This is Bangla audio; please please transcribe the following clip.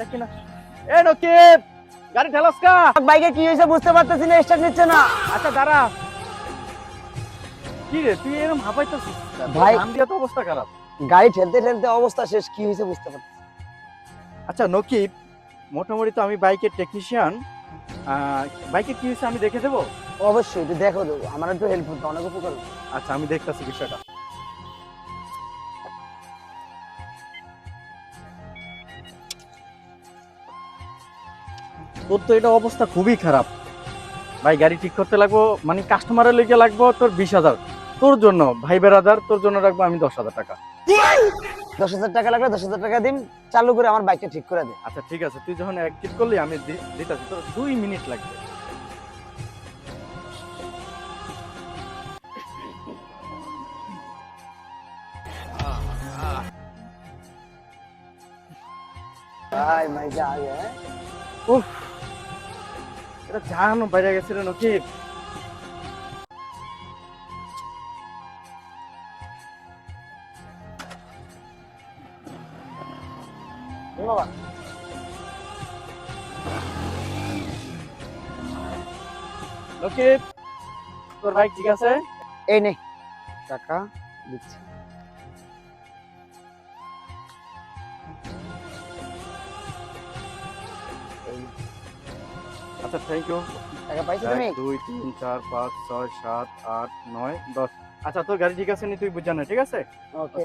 দেখি না। এ নকিব, গাড়ি ঠেলাস কা? বাইকে কি হয়েছে বুঝতে পারতেছি না, স্টার্ট নিচ্ছে না। আচ্ছা দাঁড়া। কি রে তুই এরকম হাঁপাইতেছিস? ভাই ধান দিয়া তো অবস্থা খারাপ। গাড়ি ঠেলতে ঠেলতে অবস্থা শেষ, কি হয়েছে বুঝতে পারতেছি। আচ্ছা নকিব, মোটামুটি তো আমি বাইকের টেকনিশিয়ান। বাইকে কি হয়েছে আমি দেখে দেবো? অবশ্যই একটু দেখো তো, আমার একটু হেল্প করতে, অনেক উপকার হতো। আচ্ছা আমি দেখতাছি বিষয়টা। তোর তো এটা অবস্থা খুবই খারাপ ভাই। গাড়ি ঠিক করতে লাগবো, মানে কাস্টমারের লেগে লাগবো তোর 20,000। তোর জন্য ভাই বেরাদার, তোর জন্য রাখবো আমি 10,000 টাকা। 10,000 টাকা লাগলে 10,000 টাকা দিন, চালু করে আমার বাইকটা ঠিক করে দে। আচ্ছা ঠিক আছে, তুই যখন অ্যাক্টিভ করলি আমি দিতাছি, তোর 2 মিনিট লাগবে। ভাই ভাই যা আগে হ্যাঁ। উফ, এটা জানো বাইরে গেছে রে নকিব। বাবা নকিব, তোর বাইক ঠিক আছে? এই নে টাকা দিচ্ছি। এই নে, আচ্ছা থ্যাংক ইউ। টাকা পাইছো তুমি? 1 2 3 4 5 6 7 8 9 10। আচ্ছা তোর গাড়ি ঠিক আছে নি তুই বুঝা না, ঠিক আছে? ওকে।